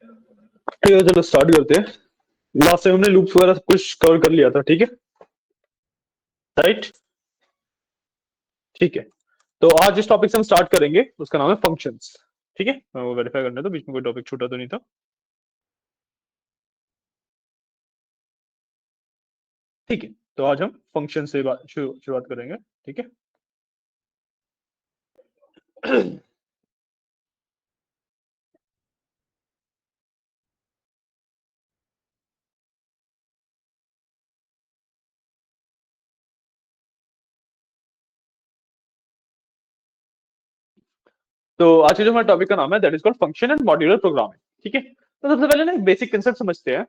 ठीक है, चलो स्टार्ट करते हैं। लास्ट टाइम हमने लूप्स वगैरह सब कुछ कवर कर लिया था, ठीक है। राइट। ठीक है। तो आज जिस टॉपिक से हम स्टार्ट करेंगे उसका नाम है फंक्शंस। ठीक है, मैं वो वेरीफाई करने तो बीच में कोई टॉपिक छूटा तो नहीं था। ठीक है, तो आज हम फंक्शन से शुरुआत करेंगे। ठीक है। तो आज के जो हमारे टॉपिक का नाम है that is called function and modular programming. ठीक है, तो सबसे पहले ना एक बेसिक कंसेप्ट समझते हैं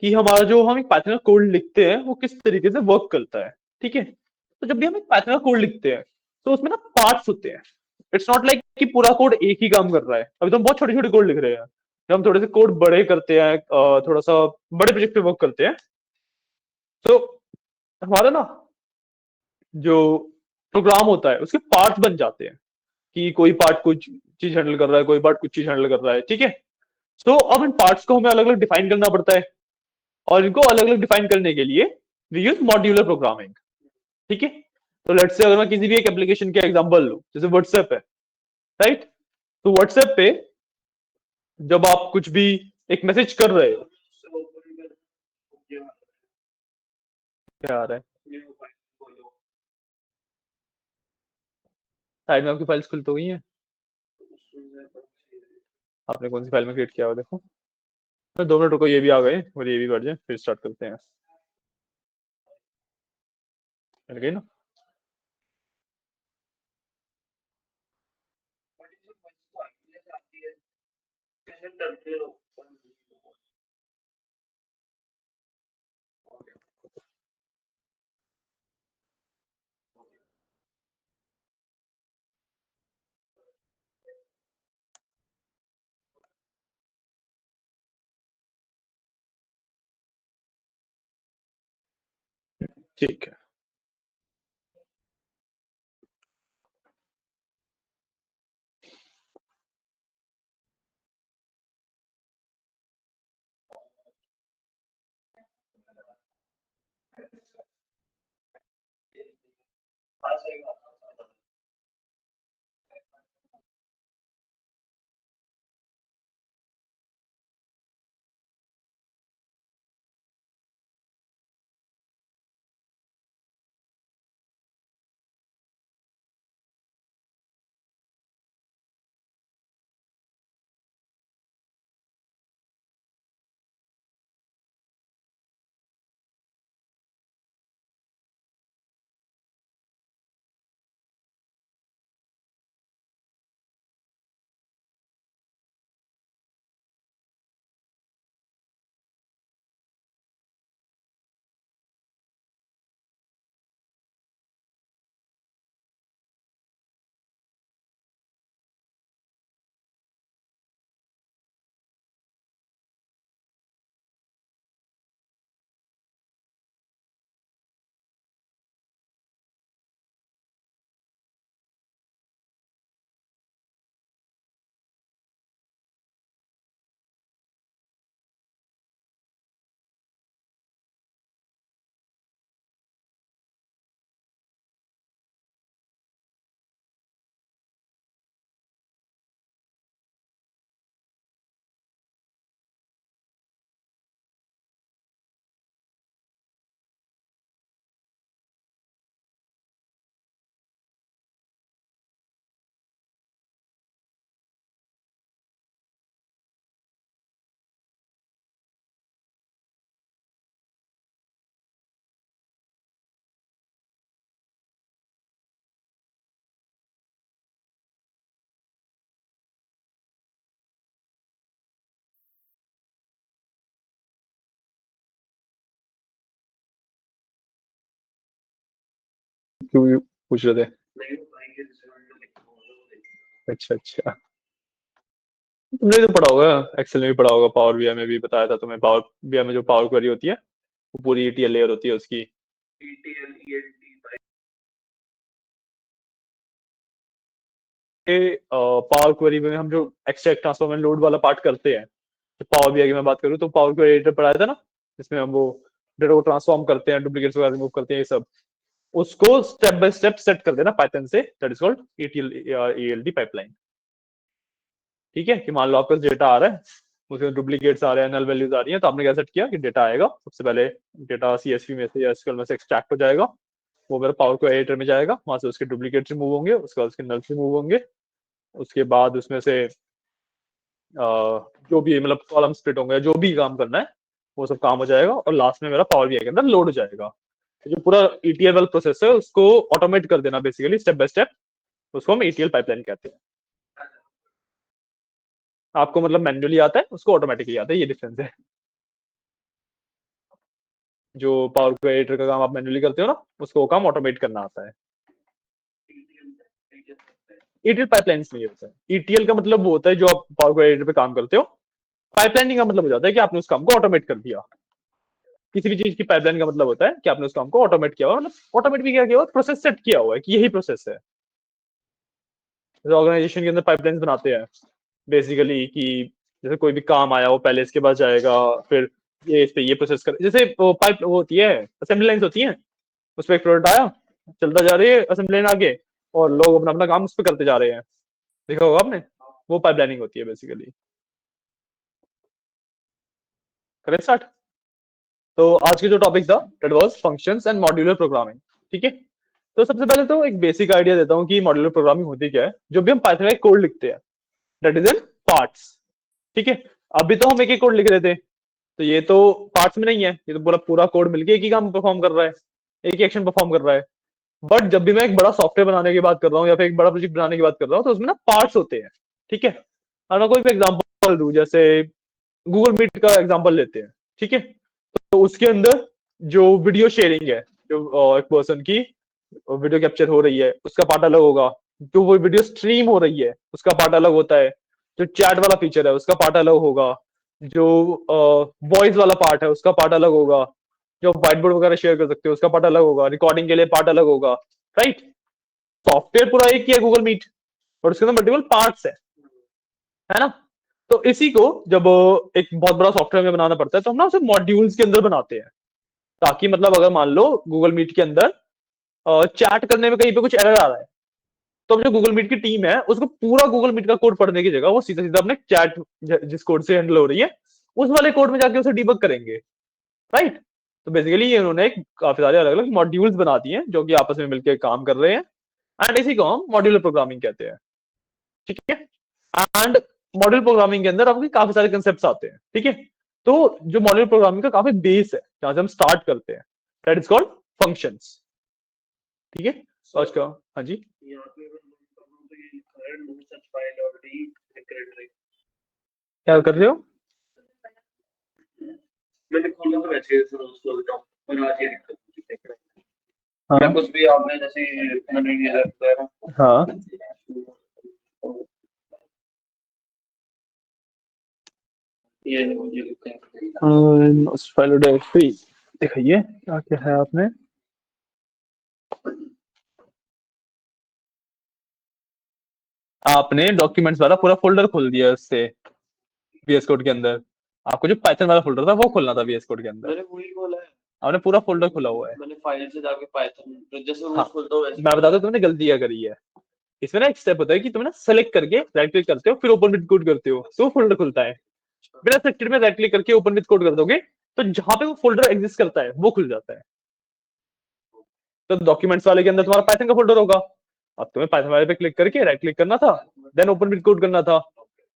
कि हमारा जो हम एक पाइथन का कोड लिखते हैं वो किस तरीके से वर्क करता है। ठीक है, तो जब भी हम एक पाइथन का कोड लिखते हैं तो उसमें ना पार्ट्स होते हैं। इट्स नॉट लाइक कि पूरा कोड एक ही काम कर रहा है। अभी तो हम बहुत छोटे छोटे कोड लिख रहे हैं। जब हम थोड़े से कोड बड़े करते हैं, थोड़ा सा बड़े प्रोजेक्ट पे वर्क करते हैं, तो हमारा ना जो प्रोग्राम होता है उसके पार्ट्स बन जाते हैं कि कोई पार्ट कुछ चीज हैंडल कर रहा है, कोई पार्ट कुछ चीज हैंडल कर रहा है। ठीक है, तो अब इन पार्ट्स को हमें अलग अलग डिफाइन करना पड़ता है, और इनको अलग अलग डिफाइन करने के लिए वी यूज मॉड्यूलर प्रोग्रामिंग। ठीक है, तो लेट्स से अगर मैं किसी भी एक एप्लीकेशन के एग्जांपल लूं, जैसे व्हाट्सएप है। राइट, तो व्हाट्सएप पे जब आप कुछ भी एक मैसेज कर रहे हो, क्या आ रहा है, साइड में आपकी फाइल्स खुल तो गई हैं। आपने कौन सी फाइल में क्रिएट किया हुआ देखो। तो 2 मिनट रुको, ये भी आ गए और ये भी बढ़ जाए, फिर स्टार्ट करते हैं। मिल गई ना। ठीक है। क्यों पूछ रहे थे? अच्छा अच्छा, तुमने तो पढ़ा होगा, एक्सेल में भी पढ़ा होगा, पावर बीआई में भी बताया था तुम्हें। पावर बीआई में जो पावर क्वेरी होती है वो पूरी ईटीएल लेयर होती है उसकी। पावर क्वेरी में हम जो एक्सट्रैक्ट ट्रांसफॉर्म एंड लोड वाला पार्ट करते हैं, पावर बीआई की मैं बात करूँ तो पावर क्वेरी एडिटर पढ़ाया था ना, जिसमें हम वो डेटा को ट्रांसफॉर्म करते हैं, डुप्लीकेट्स वगैरह रिमूव करते हैं, ये सब उसको स्टेप बाय स्टेप सेट कर देना पाइथन से, that is called ETL ELD pipeline. ठीक है, कि मान लो आपका डेटा आ रहा है, उसमें डुप्लीकेट्स आ रहे हैं, नल वैल्यूज आ रही हैं, तो आपने क्या सेट किया कि डेटा आएगा, सबसे पहले डेटा सीएसवी में से या एसक्यूएल में से एक्सट्रैक्ट हो जाएगा, वो मेरा पावर को एडिटर में जाएगा, वहां से उसके डुप्लीकेट्स रिमूव होंगे, उसके बाद उसके नल्स रिमूव होंगे, उसके बाद उसमें से जो भी मतलब कॉलम स्प्लिट होंगे, जो भी काम करना है वो सब काम हो जाएगा, और लास्ट में मेरा पावर बीआई के अंदर लोड हो जाएगा। तो जो पूरा ईटीएल प्रोसेस है उसको ऑटोमेट कर देना बेसिकली स्टेप बाय स्टेप, उसको हम ईटीएल पाइपलाइन कहते हैं। आपको मतलब मैन्युअली आता है, उसको ऑटोमेटिकली आता है, ये डिफरेंस है। जो पावर क्वेरी एडिटर का काम आप मैन्युअली करते हो ना, उसको वो काम ऑटोमेट करना आता है। ईटीएल पाइपलाइंस नहीं होता है। ईटीएल का मतलब वो होता है जो आप पावर क्वेरी एडिटर पे काम करते हो, पाइपलाइनिंग का मतलब हो जाता है कि आपने उस काम को ऑटोमेट कर दिया। किसी भी चीज की पाइपलाइन का मतलब होता है कि आपने उस काम को ऑटोमेट किया हुआ, मतलब ऑटोमेट भी क्या किया हुआ, प्रोसेस सेट किया हुआ है कि यही प्रोसेस है। जैसे ऑर्गेनाइजेशन के अंदर पाइपलाइन बनाते हैं बेसिकली कि जैसे कोई भी काम आया वो पहले इसके पास जाएगा, फिर ये इस पे ये प्रोसेस कर, जैसे वो पाइप वो होती है, असेंबली लाइन्स होती हैं, उस पर एक प्रोडक्ट आया, चलता जा रही है असेंबली लाइन आगे, और लोग अपना अपना काम उस पर करते जा रहे हैं, देखा होगा आपने, वो पाइपलाइनिंग होती है बेसिकली। Correct start. तो आज के जो टॉपिक था that was functions and modular programming. ठीक है, तो सबसे पहले तो एक बेसिक आइडिया देता हूँ कि मॉड्यूलर प्रोग्रामिंग होती क्या है। जो भी हम पाइथन का कोड लिखते हैं दैट इज इन पार्ट्स। ठीक है, अभी तो हम एक एक कोड लिख रहे थे, तो ये तो पार्ट्स में नहीं है, ये तो पूरा पूरा कोड मिलके एक ही काम परफॉर्म कर रहा है, एक ही एक्शन परफॉर्म कर रहा है। बट जब भी मैं एक बड़ा सॉफ्टवेयर बनाने की बात कर रहा हूँ या फिर एक बड़ा प्रोजेक्ट बनाने की बात कर रहा हूँ, तो उसमें ना पार्ट्स होते हैं। ठीक है, और मैं कोई भी एग्जांपल दूं, जैसे गूगल मीट का एग्जांपल लेते हैं। ठीक है, तो उसके अंदर जो वीडियो शेयरिंग है, जो एक पर्सन की वीडियो कैप्चर हो रही है उसका पार्ट अलग होगा, जो वो वीडियो स्ट्रीम हो रही है उसका पार्ट अलग होता है, जो चैट वाला फीचर है उसका पार्ट अलग होगा, जो वॉइस वाला पार्ट है उसका पार्ट अलग होगा, जो व्हाइट बोर्ड वगैरह शेयर कर सकते हो उसका पार्ट अलग होगा, रिकॉर्डिंग के लिए पार्ट अलग होगा। राइट, सॉफ्टवेयर पूरा एक ही है गूगल मीट, और उसके अंदर मल्टीपल पार्ट्स है ना। तो इसी को जब एक बहुत बड़ा सॉफ्टवेयर में बनाना पड़ता है, तो हम ना उसे मॉड्यूल्स के अंदर बनाते हैं, ताकि मतलब अगर मान लो गूगल मीट के अंदर चैट करने में कहीं पे कुछ एरर आ रहा है, तो अब जो गूगल मीट की टीम है उसको पूरा गूगल मीट का कोड पढ़ने की जगह वो सीधा सीधा अपने चैट जिस कोड से हैंडल हो रही है उस वाले कोड में जाके उसे डीबग करेंगे। राइट, तो बेसिकली ये उन्होंने काफी सारे अलग अलग मॉड्यूल्स बना दिए हैं जो कि आपस में मिलकर काम कर रहे हैं, एंड इसी को हम मॉड्यूलर प्रोग्रामिंग कहते हैं। ठीक है, एंड मॉड्यूल प्रोग्रामिंग के अंदर आपके काफी सारे कंसेप्ट आते हैं। ठीक है, तो जो मॉड्यूल प्रोग्रामिंग का काफी बेस है जहां से हम स्टार्ट करते हैं, दैट इज कॉल्ड फंक्शंस। ठीक है, तो आज का, हाँ जी, क्या कर रहे हो? मैंने खोला तो वैसे ही उसको बताऊं, और आज ये दिक्कत मुझे देख रहा है। हाँ कुछ भी आपने जैसे मैंने ये बताया ना, हाँ ये मुझे दिक्कत है। उस फाइल डायरेक्टरी दिखाइए क्या क्या है आपने। आपने डॉक्यूमेंट्स वाला पूरा फोल्डर खोल दिया उससे वीएस कोड के अंदर, आपको जो पाइथन वाला फोल्डर था वो खोलना था वीएस कोड के अंदर। मैंने वही खोला है, आपने पूरा फोल्डर खोला हुआ है। मैंने फाइल से जाके पाइथन जैसे रोज खोलता हूं वैसे। मैं बता दूं तुमने गलती क्या करी है। इसमें ना एक स्टेप होता है कि तुम ना सेलेक्ट करके राइट क्लिक करते हो, फिर ओपन विद कोड करते हो, तो फोल्डर खुलता है। बिना सेलेक्टेड में राइट क्लिक करके ओपन विद कोड कर दोगे, तो जहां पे वो फोल्डर एग्जिस्ट करता है वो खुल जाता है। तो डॉक्यूमेंट्स वाले के अंदर तुम्हारा पाइथन का फोल्डर होगा, अब तुम्हें पाइथन वाले पे क्लिक करके राइट क्लिक करना था, देन ओपन विद कोड करना था,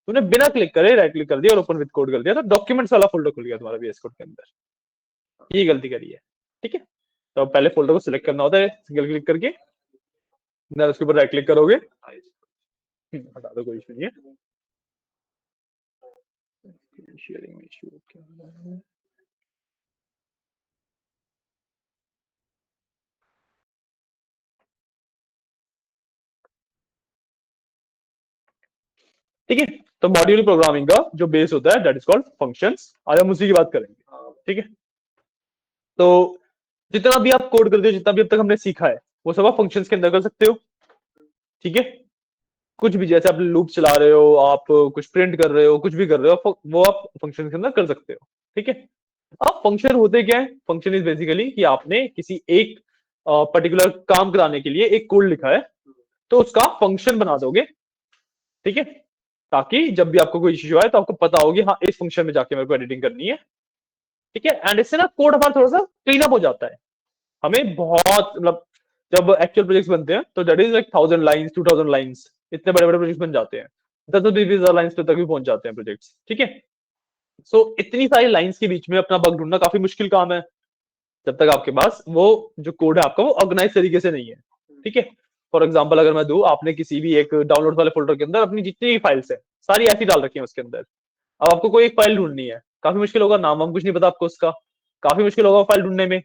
तुमने बिना क्लिक करे राइट क्लिक कर दिया और ओपन विद कोड कर दिया, तो डॉक्यूमेंट्स वाला फोल्डर खुल गया तुम्हारा वीएस कोड के अंदर। ये गलती करी है। ठीक है, तो अब पहले फोल्डर को सिलेक्ट करना होता है सिंगल क्लिक करके, देन उसके ऊपर राइट क्लिक करोगे, हटा दो कोई इशू नहीं है। शेयरिंग इशू क्या है? ठीक है, तो मॉड्यूल प्रोग्रामिंग का जो बेस होता है दैट इज कॉल्ड फंक्शंस, आज हम उसी की बात करेंगे। ठीक है, तो जितना भी आप कोड करते हो, जितना भी अब तक हमने सीखा है, वो सब आप फंक्शंस के अंदर कर सकते हो। ठीक है, कुछ भी, जैसे आप लूप चला रहे हो, आप कुछ प्रिंट कर रहे हो, कुछ भी कर रहे हो, वो आप फंक्शन के अंदर कर सकते हो। ठीक है। अब फंक्शन होते क्या है? फंक्शन इज बेसिकली कि आपने किसी एक पर्टिकुलर काम कराने के लिए एक कोड लिखा है, तो उसका फंक्शन बना दोगे। ठीक है। ताकि जब भी आपको कोई इश्यू आए तो आपको पता होगी, हाँ इस फंक्शन में जाके मेरे को एडिटिंग करनी है। ठीक है। एंड इससे ना कोड हमारा थोड़ा सा क्लीन अप हो जाता है। हमें बहुत मतलब, जब एक्चुअल प्रोजेक्ट्स बनते हैं तो that is like 1000 lines, 2000 lines, इतने बड़े बड़े प्रोजेक्ट्स बन जाते हैं। 10-20 हजार लाइंस तक भी पहुंच जाते हैं प्रोजेक्ट्स। ठीक है। सो इतनी सारी लाइंस के बीच में अपना बग ढूंढना काफी मुश्किल काम है, जब तक आपके पास वो जो कोड है आपका वो ऑर्गेनाइज तरीके से नहीं है। ठीक है। फॉर एग्जाम्पल अगर मैं दूं, आपने किसी भी एक डाउनलोड वाले फोल्डर के अंदर अपनी जितनी भी फाइल्स है सारी ऐसी डाल रखी है उसके अंदर। अब आपको कोई एक फाइल ढूंढनी है, काफी मुश्किल होगा, नाम वाम कुछ नहीं पता आपको उसका, काफी मुश्किल होगा फाइल ढूंढने में।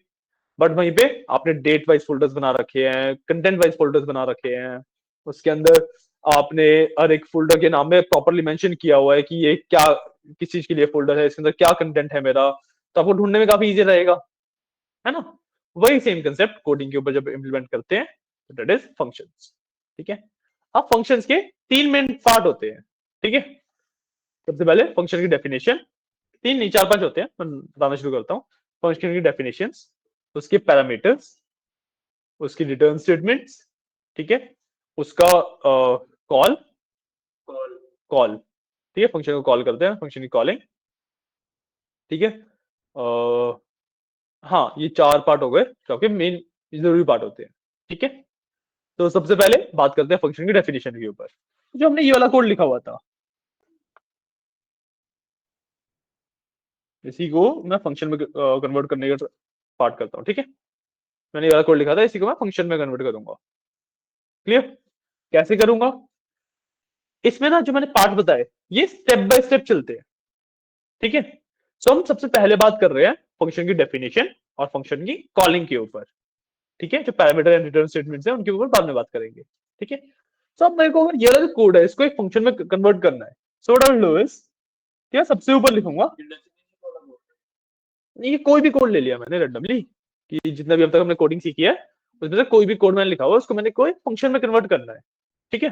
बट वहीं पे आपने डेट वाइज फोल्डर्स बना रखे हैं, कंटेंट वाइज फोल्डर्स बना रखे हैं, उसके अंदर आपने हर एक फोल्डर के नाम में प्रॉपरली मेंशन किया हुआ है कि ये क्या, किस चीज के लिए फोल्डर है, इसके अंदर क्या कंटेंट है मेरा, तो आपको ढूंढने में काफी इजी रहेगा, है ना। वही सेम कंसेप्ट कोडिंग के ऊपर जब इम्प्लीमेंट करते हैं तो दैट इज फंक्शंस। ठीक है। अब फंक्शंस के तीन मेन पार्ट होते हैं। ठीक है। सबसे पहले फंक्शन की डेफिनेशन, तीन नहीं चार पांच होते हैं, मैं बताना शुरू करता हूँ। फंक्शन की डेफिनेशंस, उसके पैरामीटर्स, उसकी रिटर्न स्टेटमेंट्स। ठीक है। उसका कॉल, कॉल, ठीक है, फंक्शन को कॉल करते हैं, फंक्शन की कॉलिंग। ठीक है। हाँ, ये चार पार्ट हो गए जो आपके मेन जरूरी पार्ट होते हैं। ठीक है। तो सबसे पहले बात करते हैं फंक्शन की डेफिनेशन के ऊपर। जो हमने ये वाला कोड लिखा हुआ था, इसी को मैं फंक्शन में कन्वर्ट करने का पार्ट करता हूँ। ठीक है। मैंने ये वाला कोड लिखा था, इसी को मैं फंक्शन में कन्वर्ट करूंगा। क्लियर? कैसे करूंगा? इसमें ना जो मैंने पार्ट बताए, ये स्टेप बाय स्टेप चलते हैं। ठीक है। सो हम सबसे पहले बात कर रहे हैं फंक्शन की डेफिनेशन और फंक्शन की कॉलिंग के ऊपर। ठीक है। जो पैरामीटर एंड रिटर्न स्टेटमेंट्स हैं उनके ऊपर बाद में बात करेंगे। ठीक है। सो अब मेरे को अगर ये वाला जो कोड है इसको एक फंक्शन में कन्वर्ट करना है, so what I will do is, क्या सबसे ऊपर लिखूंगा, ये कोई भी कोड ले लिया मैंने रैंडमली, कि जितना भी अब तक हमने कोडिंग सीखी है उसमें से कोई भी कोड मैंने लिखा हुआ उसको मैंने कोई फंक्शन में कन्वर्ट करना है। ठीक है।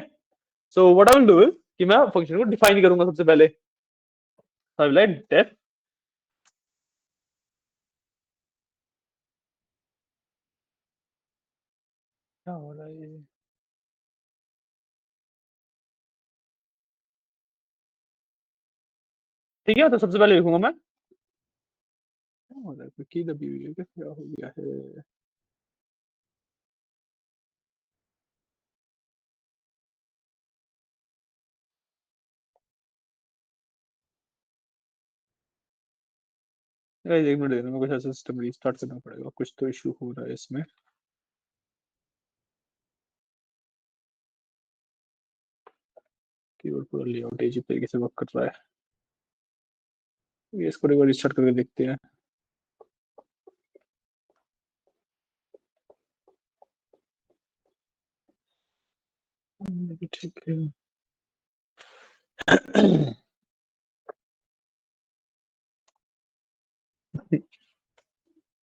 So what I will do is कि मैं फंक्शन को डिफाइन करूंगा सबसे पहले। आई विल राइट डेफ, क्या हो रहा है ये? ठीक है। तो सबसे पहले लिखूंगा मैं, क्या हो रहा है, की दबी हुई है क्या, क्या हो गया है? गाइस एक मिनट देना, मेरे को शायद सिस्टम रीस्टार्ट करना पड़ेगा, कुछ तो इशू हो रहा है इसमें। कीबोर्ड पूरा लेआउट अजीब तरीके से वर्क कर रहा है। ये इसको एक बार रिस्टार्ट करके देखते हैं। ठीक है।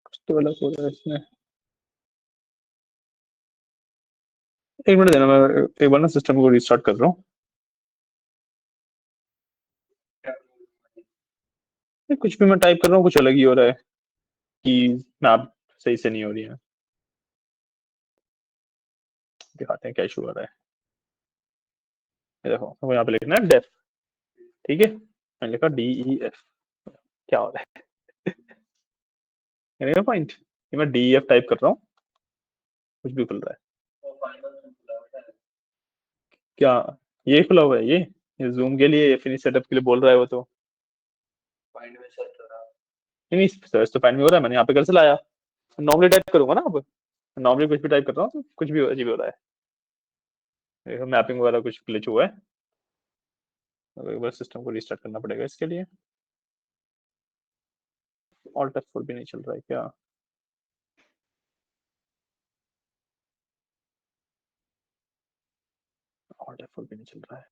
कुछ तो अलग हो रहा है इसमें। एक मिनट देना, मैं एक बार ना सिस्टम को रिस्टार्ट कर रहा हूँ। कुछ भी मैं टाइप कर रहा हूँ कुछ अलग ही हो रहा है, कि मैप सही से नहीं हो रही है। दिखाते हैं क्या इशू हो रहा है। ये देखो, तो यहाँ पे लिखना है डेफ। ठीक है। मैंने लिखा DEF, क्या हो रहा है पॉइंट, ये मैं DEF टाइप कर रहा हूँ, कुछ भी खुल रहा है। क्या ये खुला हुआ है? ये जूम के लिए, फिनिश सेटअप के लिए बोल रहा है वो तो। नहीं नहीं, सर्च तो फाइंड में हो रहा है, मैंने यहाँ पे कर से लाया। नॉर्मली टाइप करूंगा ना अब, नॉर्मली कुछ भी टाइप कर रहा हूँ तो कुछ भी अजीब हो रहा है। देखो मैपिंग वगैरह कुछ ग्लिच हुआ है। अब एक बार सिस्टम को रिस्टार्ट करना पड़ेगा इसके लिए। ऑल्ट F4 भी नहीं चल रहा है क्या? ऑल्ट F4 भी नहीं चल रहा है।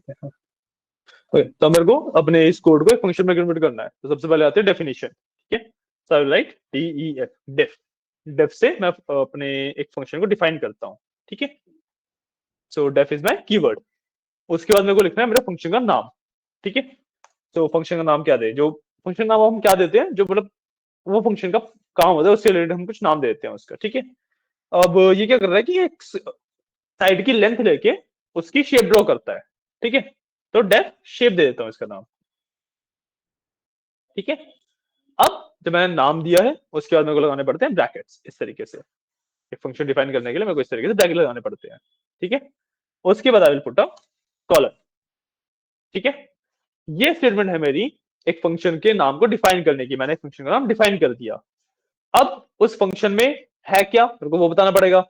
करते हैं। ओके, तो मेरे को अपने इस कोड को एक फंक्शन में कन्वर्ट करना है, तो सबसे पहले आती है डेफिनेशन। ठीक है, सो राइट DEF, डेफ। डेफ से मैं अपने एक फंक्शन को डिफाइन करता हूँ। ठीक है, so def is my keyword. उसके बाद मेरे को लिखना है मेरे फंक्शन का नाम। ठीक है, तो फंक्शन का नाम क्या दे, जो फंक्शन नाम हम क्या देते हैं, जो मतलब वो फंक्शन का काम होता है उससे रिलेटेड हम कुछ नाम दे देते हैं उसका। ठीक है, अब ये क्या कर रहा है कि एक साइड की लेंथ लेके उसकी शेप ड्रॉ करता है। ठीक है, तो डेफ शेप दे देता हूँ इसका नाम। ठीक है, अब जब मैंने नाम दिया है उसके बाद मेरे को लगाने पड़ते हैं ब्रैकेट्स इस तरीके से। एक फंक्शन डिफाइन करने के लिए मेरे को इस तरीके से ब्रैकेट लगाने पड़ते हैं। ठीक है, उसके बाद I will put a colon. ठीक है, ये स्टेटमेंट है मेरी एक फंक्शन के नाम को डिफाइन करने की। मैंने एक फंक्शन का नाम डिफाइन कर दिया। अब उस फंक्शन में है क्या मेरे को वो बताना पड़ेगा।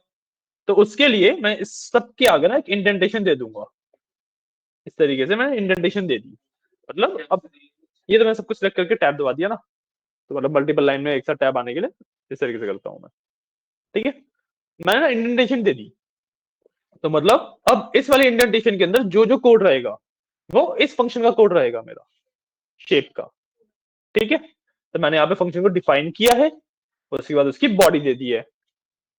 तो उसके लिए मैं इस सब के आगे ना एक इंडेंटेशन दे दूंगा। इस तरीके से मैंने इंडेंटेशन दे दी। मतलब अब ये तो मैं सब कुछ सिलेक्ट करके टैब दबा दिया ना, तो मतलब मल्टीपल लाइन में एक साथ टैब आने के लिए इस तरीके से करता हूँ मैं। ठीक है, मैंने ना इंडेंटेशन दे दी, तो मतलब अब इस वाले इंडेंटेशन के अंदर जो जो कोड रहेगा वो इस फंक्शन का कोड रहेगा मेरा, शेप का। ठीक है, तो मैंने यहाँ पे फंक्शन को डिफाइन किया है, उसके बाद उसकी बॉडी दे दी है।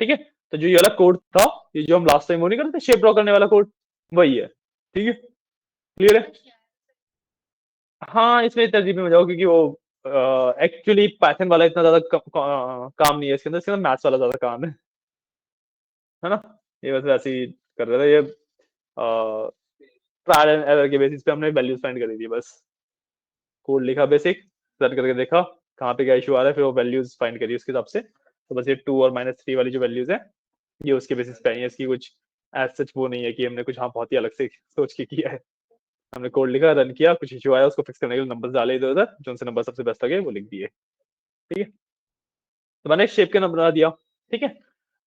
ठीक है, तो जो ये वाला कोड था, ये जो हम लास्ट टाइम वो नहीं करते शेप ड्रॉ करने वाला कोड, वही है। ठीक है, क्लियर है। हाँ, इसमें तरजीह में हो जाओ, क्योंकि वो एक्चुअली पाइथन वाला इतना ज्यादा काम नहीं है इसके अंदर, मैथ्स वाला ज्यादा काम है ना। ये बस वैसे ही कर रहे थे ये, ट्रायल एंड एरर के बेसिस पे हमने वैल्यूज फाइंड करी थी बस। कोड लिखा बेसिक, रन करके देखा कहाँ पे क्या इशू आ रहा है, फिर वो वैल्यूज फाइंड करी उसके हिसाब से। तो बस ये 2 और -3 वाली जो वैल्यूज है ये उसके बेसिस पे आई है। इसकी कुछ एज सच वो नहीं है कि हमने कुछ हाँ बहुत ही अलग से सोच के किया है। हमने कोड लिखा, रन किया, कुछ इशू आया उसको फिक्स करने के लिए नंबर डाले इधर उधर, जो उनसे नंबर सबसे बेस्ट लगे वो लिख दिए। ठीक है, तो मैंने शेप के नंबर बना दिया। ठीक है,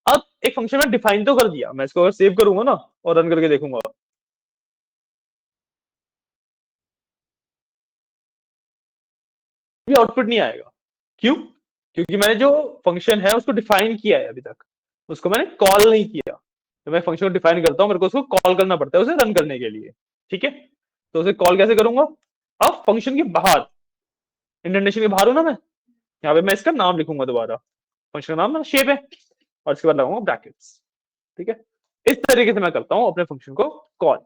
अब एक फंक्शन में डिफाइन तो कर दिया, मैं इसको अगर सेव करूंगा ना और रन करके देखूंगा, भी आउटपुट नहीं आएगा। क्यों? क्योंकि मैंने जो फंक्शन है उसको डिफाइन किया है, अभी तक उसको मैंने कॉल नहीं किया। तो मैं फंक्शन को डिफाइन करता हूँ, मेरे को उसको कॉल करना पड़ता है उसे रन करने के लिए। ठीक है, तो उसे कॉल कैसे करूंगा? अब फंक्शन के बाहर, इंडेंटेशन के बाहर हूं ना मैं, यहाँ पे मैं इसका नाम लिखूंगा दोबारा। फंक्शन का नाम ना शेप है, और इसके बाद लगाऊंगा ब्रैकेट्स। ठीक है, इस तरीके से मैं करता हूँ अपने फंक्शन को कॉल।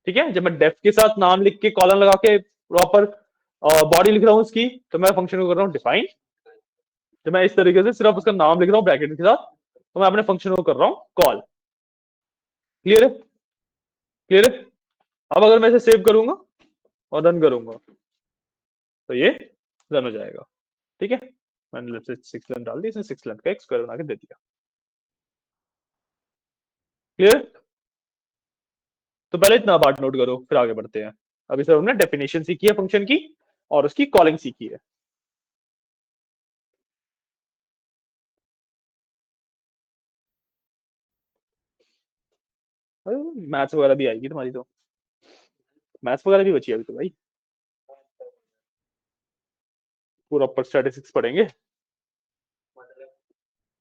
ठीक है, जब मैं डेफ के साथ नाम लिख के कॉलन लगा के प्रॉपर बॉडी लिख रहा हूँ उसकी, तो मैं फंक्शन को कर रहा हूँ डिफाइन। जब मैं इस तरीके से सिर्फ उसका नाम लिख रहा हूँ ब्रैकेट के साथ, तो मैं अपने फंक्शन को कर रहा हूँ कॉल। क्लियर है? क्लियर है? अब अगर मैं इसे सेव करूंगा और रन करूंगा, तो ये रन हो जाएगा। ठीक है, मैंने लेफ्ट से 6 लेंथ डाल दी, इसने 6 लेंथ का एक स्क्वायर बना के दे दिया। क्लियर? तो पहले इतना पार्ट नोट करो, फिर आगे बढ़ते हैं। अभी सर हमने डेफिनेशन सीखी है फंक्शन की, और उसकी कॉलिंग सीखी है। मैथ्स वगैरह भी आएगी तुम्हारी तो, मैथ्स वगैरह भी बची है अभी तो भाई, पूरा ऊपर स्टैटिस्टिक्स पढ़ेंगे।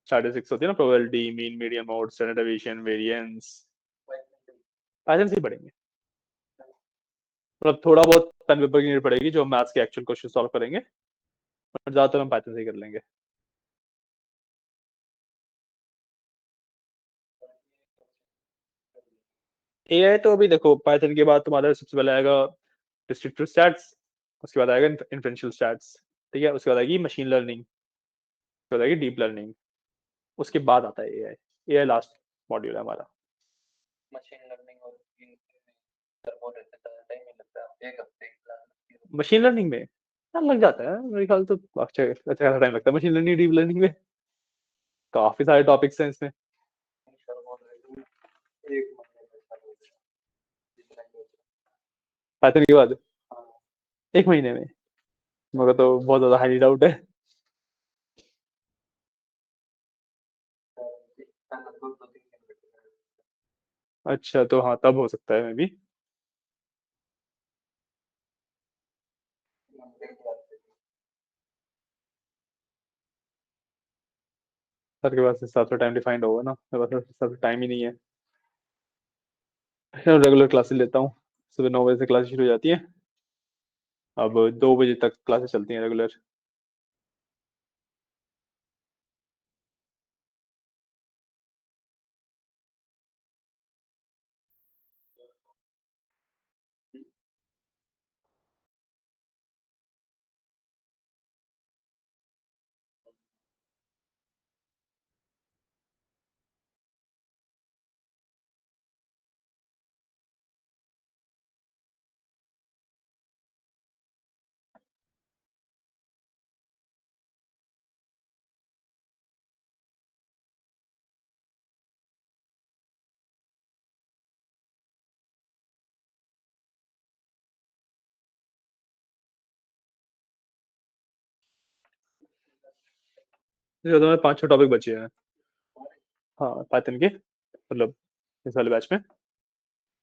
स्टैटिस्टिक्स होती है ना, probability, mean, median, mode, standard deviation, variance, Python से ही पढ़ेंगे। मतलब थोड़ा बहुत पेन पेपर की नीड पड़ेगी जो मैथ्स के एक्चुअल क्वेश्चन सॉल्व करेंगे, पर ज्यादातर हम पाइथन से ही कर लेंगे। एआई तो अभी देखो, पाइथन के बाद तुम्हारा सबसे पहले आएगा डिस्क्रिप्टिव स्टैट्स, उसके बाद आएगा इन्फ्रेंशियल स्टैट्स। ठीक है, उसके बाद आएगी मशीन लर्निंग, उसके बाद आएगी डीप लर्निंग, उसके बाद आता है एआई। एआई लास्ट मॉड्यूल है हमारा। मशीन लर्निंग में हाँ, लग जाता है मेरे ख्याल तो। अच्छा अच्छा खासा टाइम लगता है मशीन लर्निंग डीप लर्निंग में, काफी सारे टॉपिक्स हैं इसमें। पाइथन के बाद 1 महीने में? मगर तो बहुत ज्यादा हाई डाउट है। अच्छा, तो हाँ तब हो सकता है मैं भी। सर के पास इस हिसाब से टाइम डिफाइंड होगा ना, मेरे पास इस हिसाब से टाइम ही नहीं है। रेगुलर क्लासेस लेता हूँ। सुबह 9 बजे से क्लास शुरू हो जाती है। अब 2 बजे तक क्लासेस चलती हैं रेगुलर। तो हमें 5-6 टॉपिक बचे हैं। हाँ, पाइथन के मतलब इस वाले बैच में।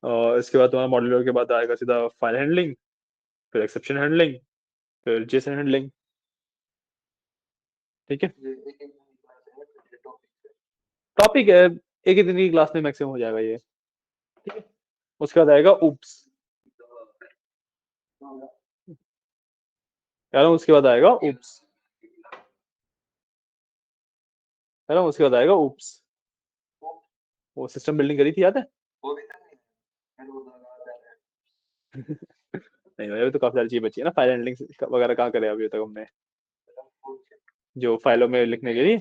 और इसके बाद तुम्हारा मॉड्यूलर के बाद आएगा सीधा फाइल हैंडलिंग, फिर एक्सेप्शन हैंडलिंग, फिर जेसन हैंडलिंग। ठीक है, टॉपिक है, एक ही दिन की क्लास में मैक्सिमम हो जाएगा ये। ठीक है, उसके बाद आएगा उप्स। कह रहा हूँ उसके बाद आएगा उप्स। कह रहा हूँ उसके बाद आएगा उप्स। वो सिस्टम बिल्डिंग करी थी, याद है? नहीं भाई, अभी तो काफी सारी चीज बची है ना। फाइल हैंडलिंग वगैरह कहाँ करे अभी तक हमने? जो फाइलों में लिखने के लिए,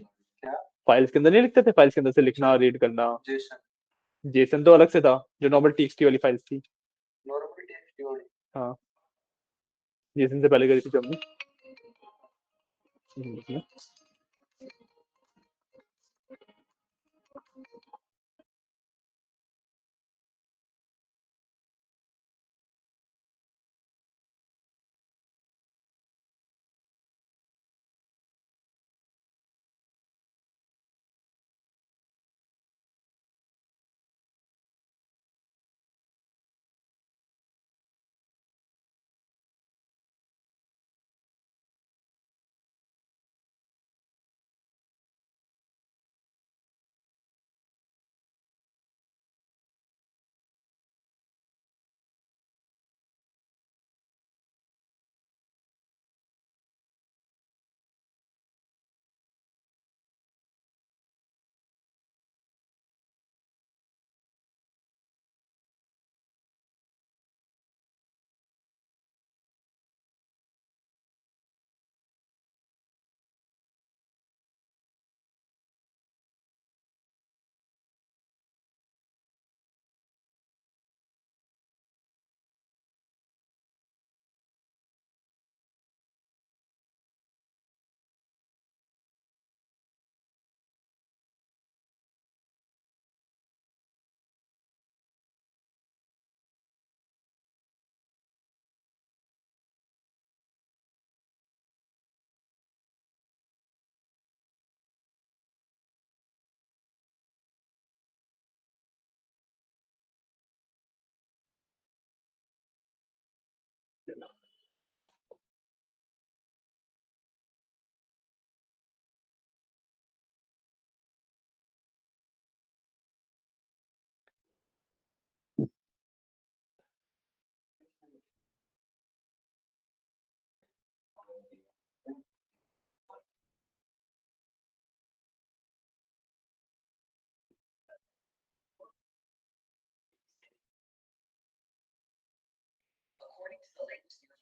फाइल्स के अंदर नहीं लिखते थे, फाइल्स के अंदर से लिखना, रीड करना। जेसन तो अलग से था, जो नॉर्मल टीएक्सटी वाली फाइल्स थी। हाँ, जेसन से पहले करी थी जो हमने।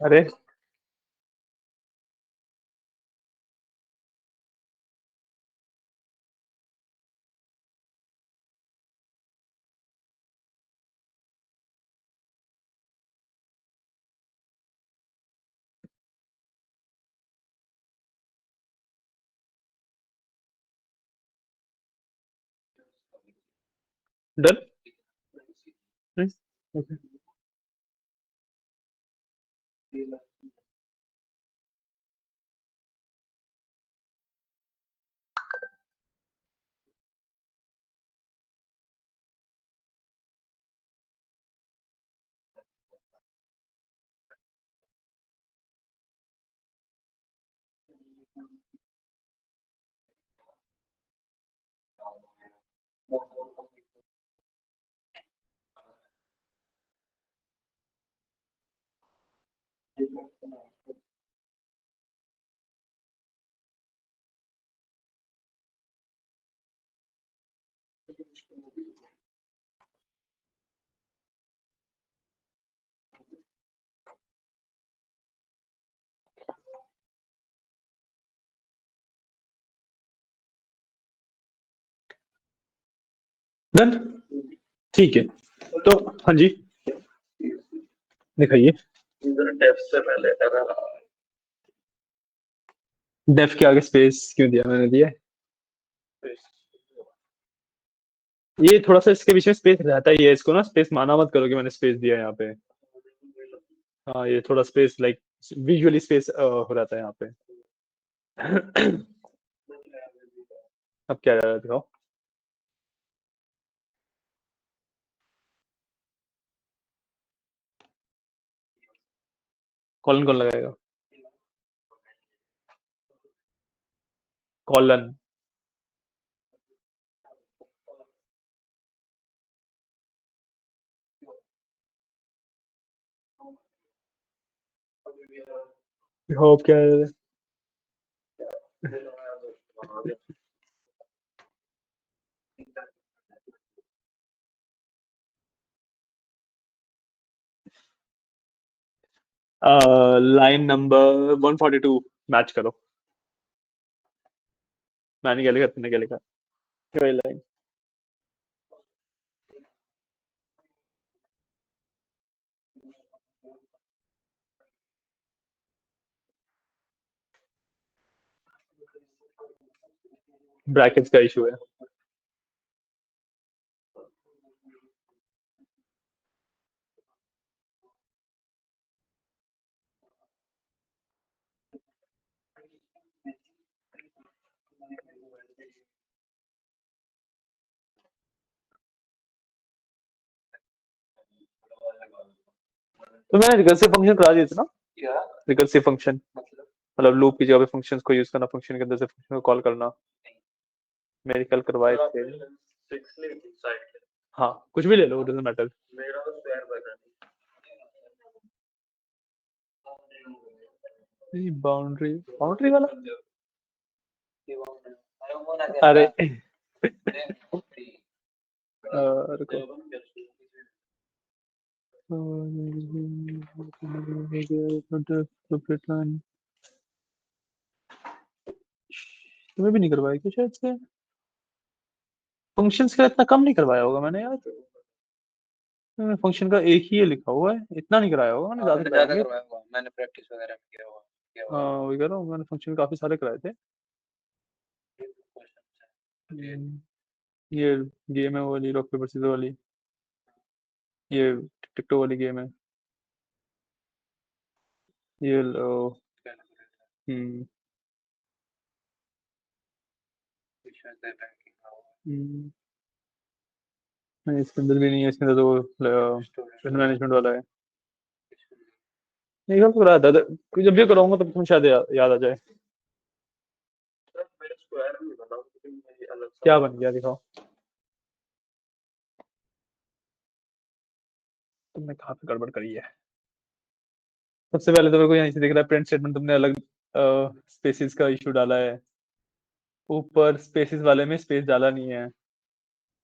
अरे डन। डन। ठीक है, तो हाँ जी, दिखाइए। डेफ से पहले डेफ के आगे स्पेस क्यों दिया मैंने? दिया है। ये थोड़ा सा इसके बीच में स्पेस रहता ही है, इसको ना स्पेस माना मत करो कि मैंने स्पेस दिया है यहाँ पे। हाँ, ये थोड़ा स्पेस लाइक विजुअली स्पेस हो रहता है यहाँ पे। अब क्या दिखाओ। कॉलन कौन लगाएगा? कॉलन। होप क्या है? लाइन नंबर 142 मैच करो। मैंने क्या लिखा, तुमने क्या लिखा? वही लाइन। ब्रैकेट्स का इशू है। तो मैंने रिकर्सिव फंक्शन करा दिया था ना। रिकर्सिव फंक्शन मतलब लूप की जगह पे फंक्शंस को यूज करना, फंक्शन के अंदर से फंक्शन को कॉल करना। मेरे कल करवाए थे। हाँ, कुछ भी ले लो, डजंट मैटर। बाउंड्री बाउंड्री वाला। अरे रुको। तुम्हें भी नहीं करवाया क्या शायद से? फंक्शंस का इतना कम नहीं करवाया होगा मैंने यार। फंक्शन का एक ही ये लिखा हुआ है, इतना नहीं कराया होगा मैंने, ज्यादा ज्यादा कराया। करवाया हुआ मैंने, प्रैक्टिस वगैरह में किया हुआ हाँ, वही कह रहा हूँ, मैंने फंक्शन काफी सारे कराए थे। ये गेम है वो वाली, रॉक पेपर सीजर वाली। ये टिकटो वाली गेम है। ये लो। हम्म। हम्म, नहीं इसके अंदर भी नहीं है, इसके अंदर तो मैनेजमेंट वाला है। नहीं, सब करा था जब भी कराऊंगा तब तुम शायद याद आ जाए। क्या बन गया दिखाओ। तुमने कहाँ पे गड़बड़ करी है? सबसे पहले तो मेरे को यहीं से दिख रहा है प्रिंट स्टेटमेंट तुमने अलग स्पेसिस का इशू डाला है। ऊपर स्पेसिस वाले में स्पेस डाला नहीं है।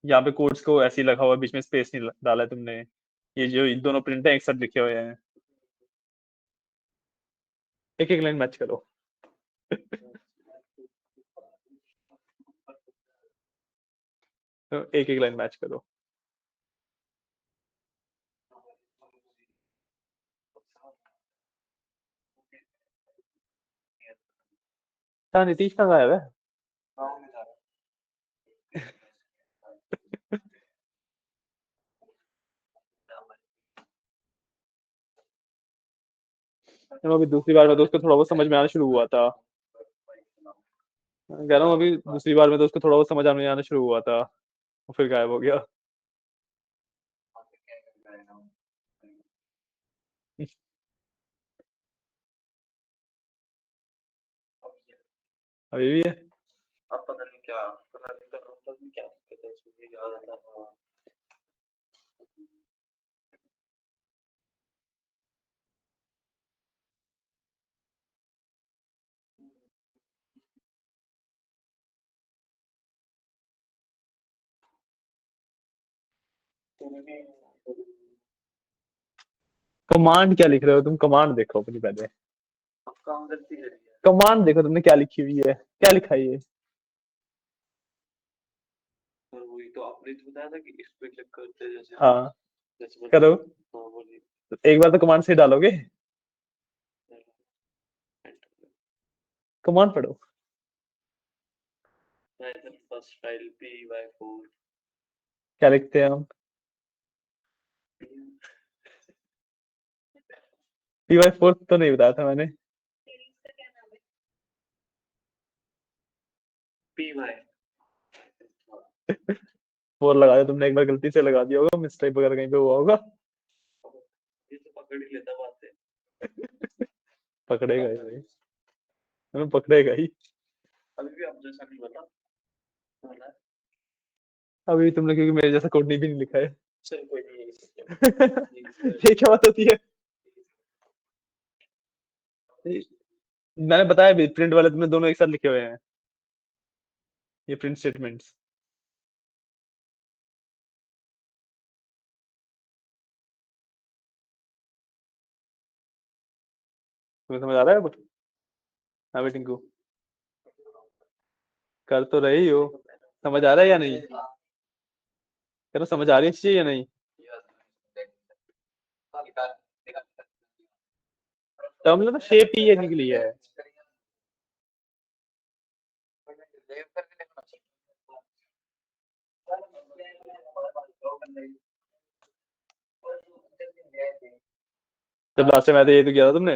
यहाँ पे कोड्स को ऐसे ही लगा हुआ है, बीच में स्पेस नहीं डाला है तुमने। ये जो इन दोनों प्रिंट है एक साथ लिखे हुए हैं। एक एक लाइन मैच करो। एक एक लाइन मैच करो। हाँ, नीतीश कहाँ गायब है? मैं अभी दूसरी बार में तो उसको थोड़ा बहुत समझ में आना शुरू हुआ था। मैं कह रहा हूँ अभी दूसरी बार में तो उसको थोड़ा बहुत समझ आने आना शुरू हुआ था, और फिर गायब हो गया। अभी भी है। अब पता नहीं क्या, पता नहीं क्या दिक्कत है इसमें, याद आता है। कमांड क्या लिख रहे हो तुम? कमांड देखो अपनी पहले। अब काम गलती करी है। कमांड देखो तुमने क्या लिखी हुई है, क्या लिखा है ये? और वही तो आपने तो बताया था कि इस पे क्लिक करते हैं जैसे हाँ जैसे करो, हाँ बोलिए। एक बार तो कमांड से डालोगे, कमांड पढ़ो। फर्स्ट फाइल py4 क्या लिखते हैं हम? py4 तो नहीं बताया था मैंने। py 4 लगा दिया तुमने, एक बार गलती से लगा दिया होगा, मिस्टेक वगैरह कहीं पे हुआ होगा। ये तो पकड़ ही लेता बात है। पकड़ेगा ही भाई, तुम्हें पकड़ेगा ही। अभी भी आप जैसा नहीं बता बोला। अभी तुमने क्योंकि मेरे जैसा कोड नहीं भी नहीं लिखा है। चल कोई नहीं ये क्या बात होती है? मैंने बताया भी, प्रिंट वाले तुमने दोनों एक साथ लिखे हुए हैं, ये प्रिंट स्टेटमेंट्स। तुम्हें समझ आ रहा है अब? हाँ बेटिंग को कर तो रही हो, समझ आ रहा है या नहीं? करो, समझ आ रही है चीजें या नहीं? टर्म मतलब शेप ही ये निकली है। जब लास्ट टाइम आया था ये तो किया था तुमने,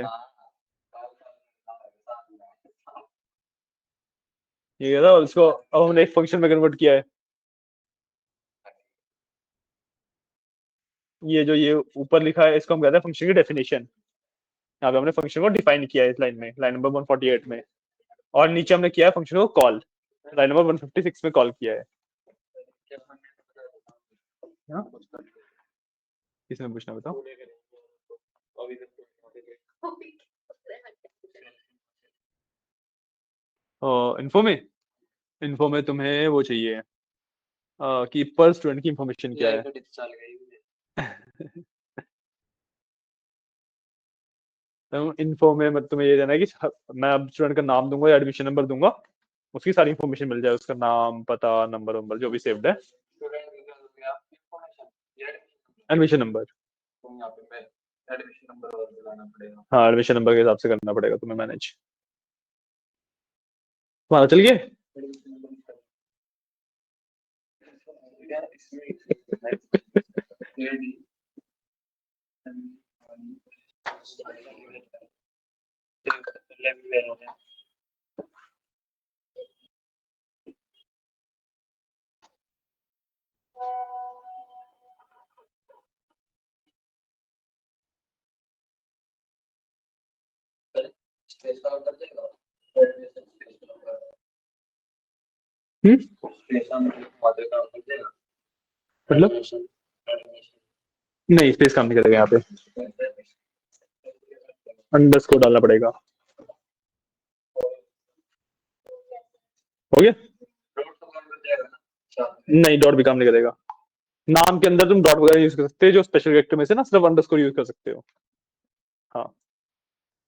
ये किया था, और इसको अब हमने एक फंक्शन में कन्वर्ट किया है। ये जो ये ऊपर लिखा है इसको हम कहते हैं फंक्शन की डेफिनेशन। यहाँ पे हमने फंक्शन को डिफाइन किया है इस लाइन में, लाइन नंबर 148 में, और नीचे हमने किया है फंक्शन को कॉल, लाइन नंबर 156 में कॉल किया है। हाँ? किसने पूछना बताओ? इन्फो में तुम्हें वो चाहिए कि पर स्टूडेंट की इंफॉर्मेशन क्या है। इन्फो में मत तुम्हें ये देना है कि मैं अब स्टूडेंट का नाम दूंगा या एडमिशन नंबर दूंगा, उसकी सारी इंफॉर्मेशन मिल जाए, उसका नाम पता नंबर वंबर जो भी सेव्ड है, एडमिशन नंबर। हाँ एडमिशन नंबर के हिसाब से करना पड़ेगा तुम्हें मैनेज। तुम्हारा चल गया? मतलब नहीं, स्पेस काम नहीं करेगा यहाँ पे, अंडरस्कोर डालना पड़ेगा। हो गया? नहीं, डॉट भी काम नहीं करेगा। नाम के अंदर तुम डॉट वगैरह यूज कर सकते हो, जो स्पेशल कैरेक्टर में से ना सिर्फ अंडरस्कोर यूज कर सकते हो। हाँ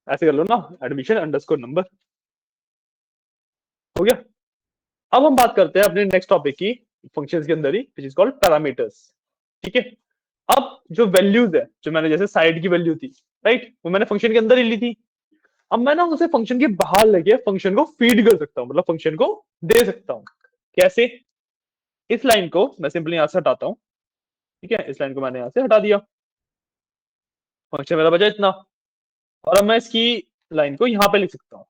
ऐसे कर लो ना, एडमिशन अंडरस्कोर नंबर। हो गया? अब हम बात करते हैं अपने नेक्स्ट टॉपिक की, फंक्शंस के अंदर ही, विच इज कॉल्ड पैरामीटर्स। ठीक है, अब जो वैल्यूज है, जो मैंने जैसे साइड की वैल्यू थी, राइट, वो मैंने फंक्शन के अंदर ही ली थी। अब मैं ना उसे फंक्शन के बाहर लेके फंक्शन को फीड कर सकता हूँ, मतलब फंक्शन को दे सकता हूँ। कैसे? इस लाइन को मैं सिंपली यहां से हटाता हूँ, ठीक है, इस लाइन को मैंने यहां से हटा दिया, फंक्शन मेरा बचा इतना, और अब मैं इसकी लाइन को यहां पे लिख सकता हूँ।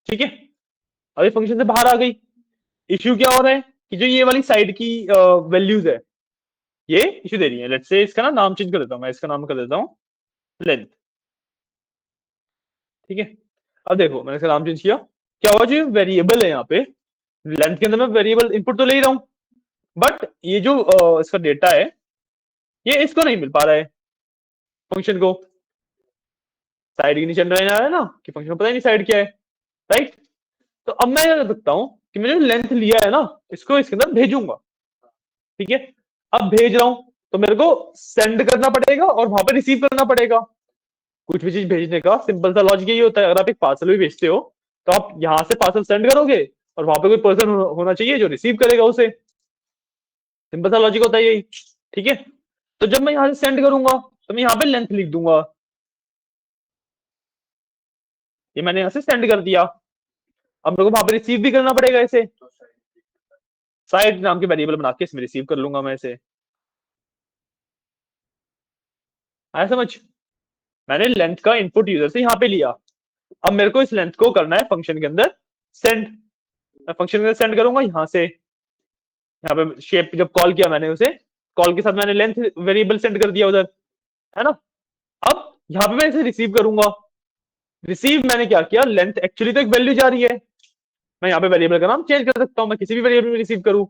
ठीक है, अब ये फंक्शन से बाहर आ गई। इश्यू क्या हो रहा है कि जो ये वाली साइड की वैल्यूज है, ये इश्यू दे रही है। लेट्स से इसका ना नाम चेंज कर देता हूँ, मैं इसका नाम कर देता हूँ लेंथ। ठीक है, अब देखो मैंने इसका नाम चेंज किया, क्या हुआ, जो वेरिएबल है यहाँ पे लेंथ के अंदर मैं वेरिएबल इनपुट तो ले ही रहा हूँ, बट ये जो इसका डेटा है ये इसको नहीं मिल पा रहा है, फंक्शन को। साइड के नीचे अंडरलाइन आ रहा है ना कि फंक्शन को पता ही नहीं साइड क्या है, राइट। तो अब मैं क्या कर सकता हूँ कि मैंने जो लेंथ लिया है ना, इसको इसके अंदर भेजूंगा। ठीक है, अब भेज रहा हूं तो मेरे को सेंड करना पड़ेगा और वहां पे रिसीव करना पड़ेगा। कुछ भी चीज भेजने का सिंपल सा लॉजिक यही होता है। अगर आप एक पार्सल भी भेजते हो तो आप यहां से पार्सल सेंड करोगे और वहां पे कोई पर्सन होना चाहिए जो रिसीव करेगा उसे। सिंपल सा लॉजिक होता है यही। ठीक है, तो जब मैं यहां से सेंड करूंगा तो मैं यहां पे लेंथ लिख दूंगा। ये मैंने यहां से सेंड कर दिया। अब मेरे को वहां पे रिसीव भी करना पड़ेगा इसे। साइड नाम के वेरिएबल बना के इसमें रिसीव कर लूंगा मैं इसे। आया समझ? मैंने लेंथ का इनपुट यूजर से यहां पे लिया। अब मेरे को इस लेंथ को करना है फंक्शन के अंदर सेंड। मैं फंक्शन के अंदर सेंड करूंगा यहां से। यहाँ पे शेप जब कॉल किया मैंने उसे, कॉल के साथ मैंने लेंथ वेरिएबल सेंड कर दिया उधर, है ना। अब यहाँ पे मैं इसे रिसीव करूंगा। रिसीव मैंने क्या किया, लेंथ एक्चुअली तो एक वैल्यू जा रही है, मैं यहाँ पे वेरिएबल का नाम चेंज कर सकता हूँ, मैं किसी भी वेरिएबल में रिसीव करूँ।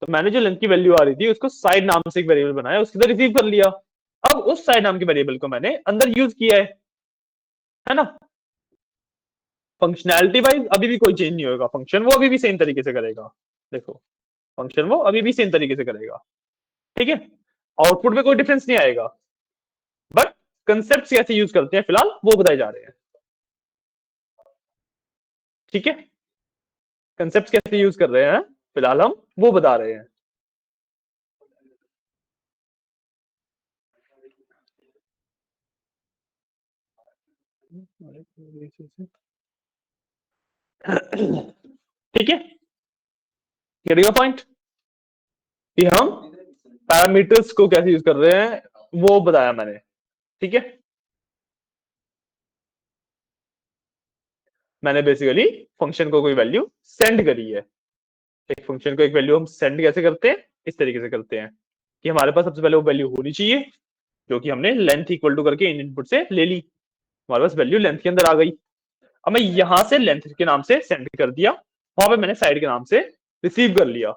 तो मैंने जो लेंथ की वैल्यू आ रही थी उसको साइड नाम से एक वेरिएबल बनाया, उसके अंदर रिसीव कर लिया। अब उस साइड नाम के वेरिएबल को मैंने अंदर यूज किया है ना। फंक्शनैलिटी वाइज अभी भी कोई चेंज नहीं होगा, फंक्शन वो अभी भी सेम तरीके से करेगा। देखो, फंक्शन वो अभी भी सेम तरीके से करेगा। ठीक है, आउटपुट में कोई डिफरेंस नहीं आएगा, बट कंसेप्ट कैसे यूज करते हैं फिलहाल वो बताए जा रहे हैं। ठीक है, कंसेप्ट कैसे यूज कर रहे हैं फिलहाल हम वो बता रहे हैं। ठीक है, गेटिंग अ पॉइंट कि हम पैरामीटर्स को कैसे यूज कर रहे हैं वो बताया मैंने। ठीक है, मैंने बेसिकली फंक्शन को कोई वैल्यू सेंड करी है। एक फंक्शन को एक वैल्यू हम सेंड कैसे करते हैं, इस तरीके से करते हैं कि हमारे पास सबसे पहले वो वैल्यू होनी चाहिए जो कि हमने लेंथ इक्वल टू करके इन इनपुट से ले ली। हमारे पास वैल्यू लेंथ के अंदर आ गई। अब मैं यहां से लेंथ के नाम से सेंड कर दिया, वहां पे मैंने साइड के नाम से रिसीव कर लिया।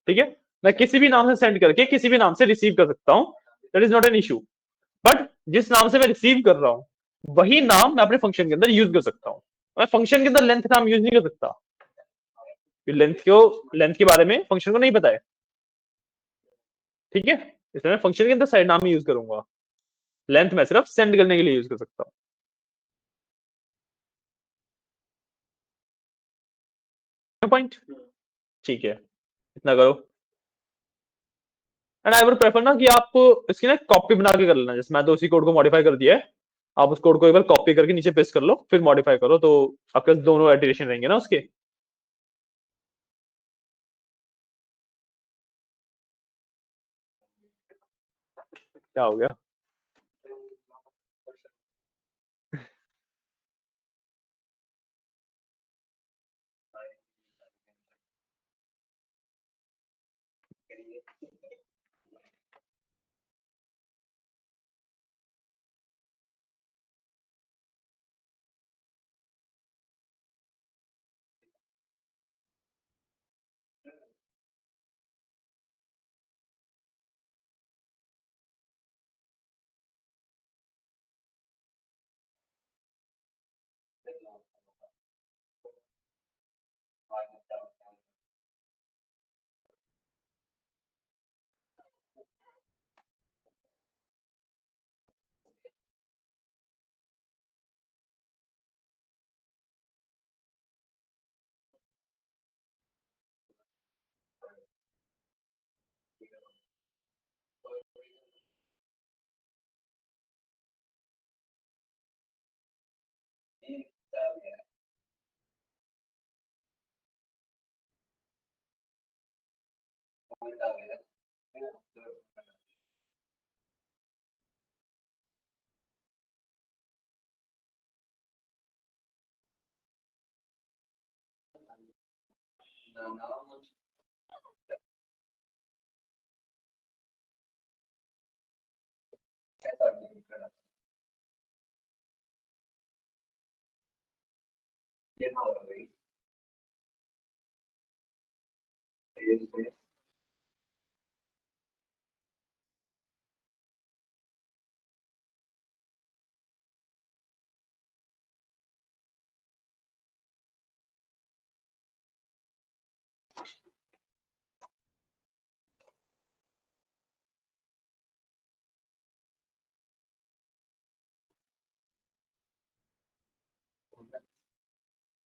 ठीक है, मैं किसी भी नाम से सेंड करके किसी भी नाम से रिसीव कर सकता हूं, that is not an issue. But जिस नाम से मैं रिसीव कर रहा हूं वही नाम मैं अपने फंक्शन के अंदर यूज कर सकता हूं। मैं फंक्शन के अंदर लेंथ नाम यूज नहीं कर सकता, लेंथ के बारे में फंक्शन को नहीं पता है। ठीक है, इसलिए मैं फंक्शन के अंदर साइड नाम ही यूज करूंगा, लेंथ मैं सिर्फ सेंड करने के लिए यूज कर सकता हूं। पॉइंट, ठीक है, इतना करो। एंड आई वुड प्रेफर ना कि आप इसकी ना कॉपी बना के कर लेना, जैसे मैं तो उसी कोड को मॉडिफाई कर दिया है। आप उस कोड को एक बार कॉपी करके नीचे पेस्ट कर लो, फिर मॉडिफाई करो, तो आपके पास दोनों एडिशन रहेंगे ना उसके। क्या हो गया?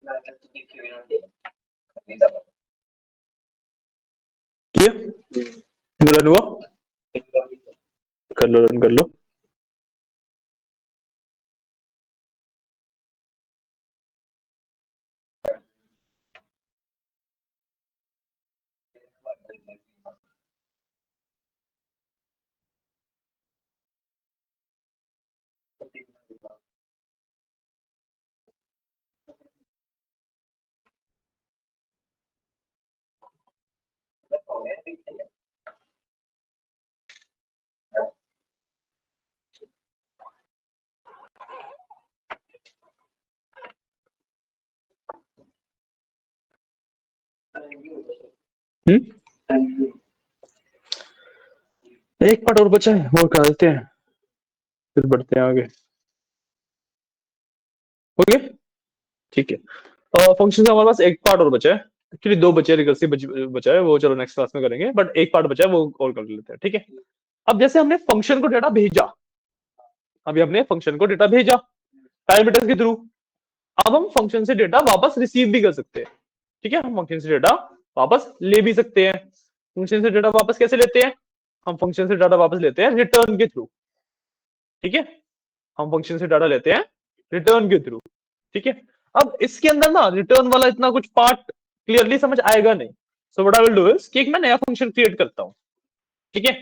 रन हुआ, कर लो रन कर लो। एक पार्ट और बचा है, वो कर देते हैं, फिर बढ़ते हैं आगे। ओके ठीक है। फंक्शन का हमारे पास एक पार्ट और बचा है, एक्चुअली दो बचे, रिकर्सिव बचा है, वो चलो नेक्स्ट क्लास में करेंगे, बट एक पार्ट बचा है वो और कर लेते हैं, ठीक है। अब जैसे हमने फंक्शन को डेटा भेजा, अभी हमने फंक्शन को डेटा भेजा पैरामीटर्स के थ्रू, अब हम फंक्शन से डेटा वापस रिसीव भी कर सकते हैं, ठीक है। हम फंक्शन से डेटा वापस ले भी सकते हैं। फंक्शन से डेटा वापस कैसे लेते हैं? हम फंक्शन से डाटा वापस लेते हैं रिटर्न के थ्रू, ठीक है। हम फंक्शन से डाटा लेते हैं रिटर्न के थ्रू, ठीक है। अब इसके अंदर ना रिटर्न वाला इतना कुछ पार्ट क्लियरली समझ आएगा नहीं। So what I will do is कि एक मैं नया फंक्शन क्रिएट करता हूं, ठीक है।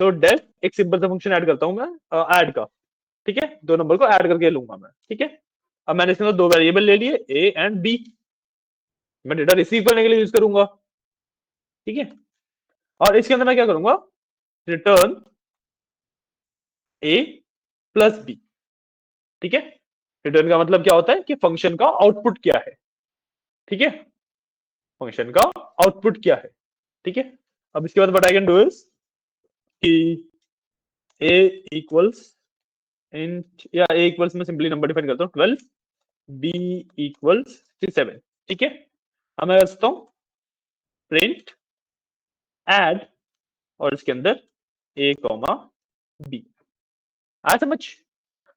तो डेफ एक सिंपल सा फंक्शन ऐड करता हूं मैं, ऐड का, ठीक है। दो नंबर को ऐड करके लूंगा मैं, ठीक है। अब मैंने इसके अंदर दो वेरिएबल ले लिए ए एंड बी, मैं डेटा रिसीव करने के लिए यूज करूंगा, ठीक है। और इसके अंदर मैं क्या करूंगा, रिटर्न ए प्लस बी, ठीक है। रिटर्न का मतलब क्या होता है कि फंक्शन का आउटपुट क्या है, ठीक है। फंक्शन का आउटपुट क्या है, ठीक है। अब इसके बाद what I can do is कि ए इक्वल्स इंट, या ए इक्वल्स में सिंपली नंबर डिफाइन करता हूं 12, बी इक्वल्स 67, ठीक है। अब मैं कर सकता हूं प्रिंट ऐड, और इसके अंदर ए कॉमा बी। आज समझ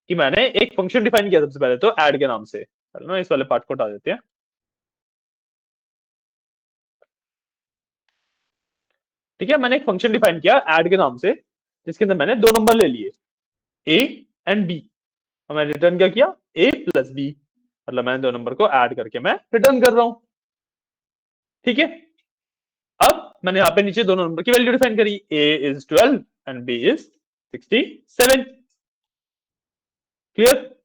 कि मैंने एक फंक्शन डिफाइन किया सबसे पहले तो ऐड के नाम से, चलो ना इस वाले पार्ट को हटा देते हैं, ठीक है। मैंने एक फंक्शन डिफाइन किया ऐड के नाम से, जिसके अंदर मैंने दो नंबर ले लिए ए एंड बी, और मैंने रिटर्न क्या किया ए प्लस बी, मतलब मैंने दो नंबर को ऐड करके मैं रिटर्न कर रहा हूं, ठीक है। अब मैंने यहाँ पे नीचे दोनों नंबर की वैल्यू डिफाइन करी, a is 12 and b is 67, clear.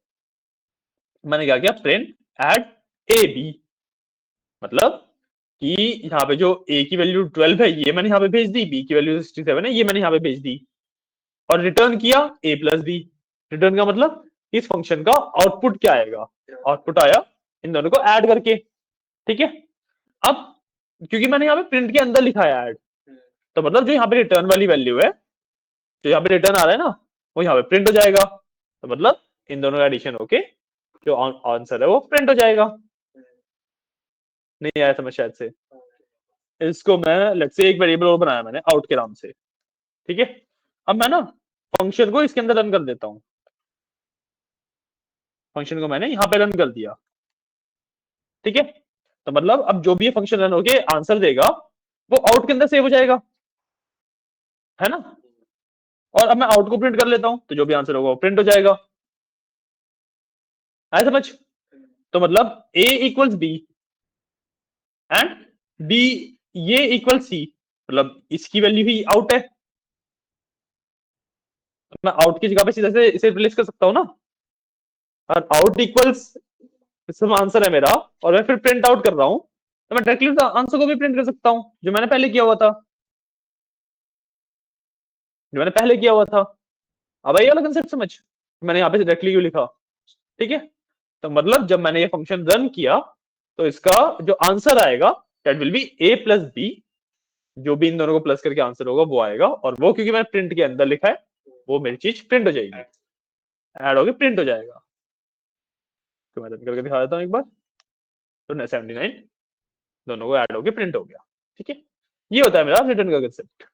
मैंने क्या किया प्रिंट ऐड ए बी, मतलब कि यहाँ पे जो ए की वैल्यू 12 है ये मैंने यहाँ पे भेज दी, बी की वैल्यू 67 है ये मैंने यहाँ पे भेज दी, और रिटर्न किया ए प्लस बी। रिटर्न का मतलब इस फंक्शन का आउटपुट क्या आएगा, आउटपुट आया इन दोनों को ऐड करके, ठीक है। अब क्योंकि मैंने यहाँ पे प्रिंट के अंदर लिखा है ऐड, तो मतलब जो यहाँ पे रिटर्न वाली वैल्यू है, जो यहाँ पे रिटर्न आ रहा है ना, वो यहाँ पे प्रिंट हो जाएगा, तो मतलब इन दोनों का एडिशन होके जो आंसर है वो प्रिंट हो जाएगा। नहीं आया समझ शायद से। इसको मैं लेट्स से एक वेरिएबल और बनाया मैंने आउट के नाम से, ठीक है। अब मैं ना फंक्शन को इसके अंदर रन कर देता हूं, फंक्शन को मैंने यहां पे रन कर दिया, ठीक है। तो मतलब अब जो भी ये फंक्शन रन होके आंसर देगा वो आउट के अंदर सेव हो जाएगा, है ना। और अब मैं आउट को प्रिंट कर लेता हूं, तो जो भी आंसर होगा वो प्रिंट हो जाएगा, आया समझ। तो मतलब a equals b and b ये इक्वल सी, मतलब इसकी वैल्यू ही आउट है, तो मैं आउट की जगह पे सीधा से इसे रिप्लेस कर सकता हूं ना, और आउट इक्वल्स इसमें आंसर है मेरा, और मैं फिर प्रिंट आउट कर रहा हूं, तो मैं डायरेक्टली आंसर को भी प्रिंट कर सकता हूं जो मैंने पहले किया हुआ था, जो मैंने पहले किया हुआ था। अब आई वाला कंसेप्ट समझ, मैंने यहाँ पे डायरेक्टली क्यों लिखा, ठीक है। तो मतलब जब मैंने ये फंक्शन रन किया तो इसका जो आंसर आएगा that will be a plus b, जो भी इन दोनों को प्लस करके आंसर होगा वो आएगा, और वो क्योंकि मैंने प्रिंट के अंदर लिखा है वो मेरी चीज प्रिंट हो जाएगी, ऐड होके प्रिंट हो जाएगा। तो मैं रन करके दिखा देता हूँ एक बार, तो 79 दोनों को ऐड होके प्रिंट हो गया, ठीक है। ये होता है मेरा रिटर्न का कंसेप्ट।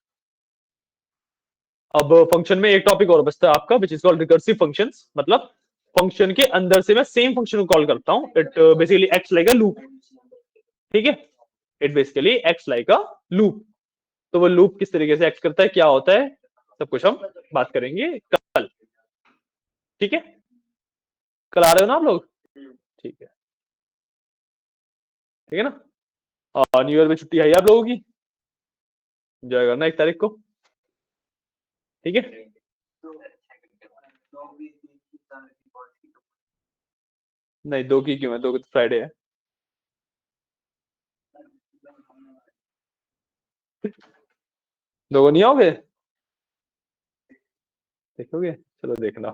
अब फंक्शन में एक टॉपिक और बचता है आपका, which is called recursive functions, मतलब फंक्शन के अंदर से मैं सेम फंक्शन को कॉल करता हूं, it basically acts like a loop, ठीक है, it basically acts like a loop. तो वो लूप किस तरीके से एक्ट करता है, क्या होता है, सब कुछ हम बात करेंगे कल, ठीक है, कल आ रहे हो ना आप लोग, ठीक है, ठीक है ना। न्यू ईयर में छुट्टी है आप लोगों की, एंजॉय करना 1 तारीख को, ठीक है। नहीं 2 की क्यों है, 2 की तो फ्राइडे है। 2 को नहीं आओगे, देखोगे, चलो देखना,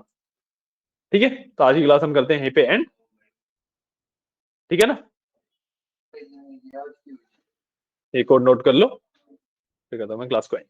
ठीक है। तो आज की क्लास हम करते हैं यहीं पे एंड, ठीक है ना। एक और नोट कर लो, फिर करता हूं मैं क्लास को एंड।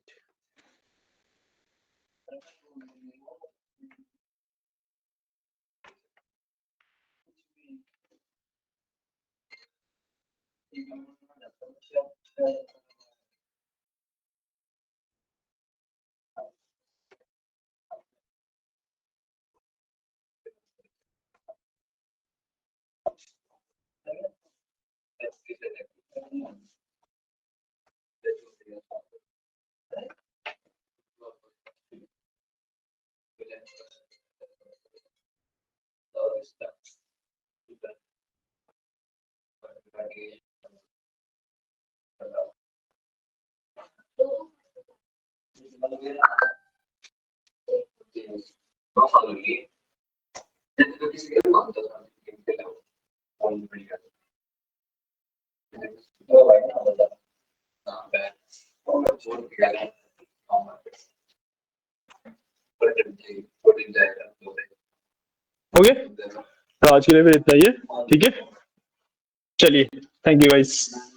ओके, तो आज के लिए फिर इतना ही है, ठीक है, चलिए, थैंक यू गाइस।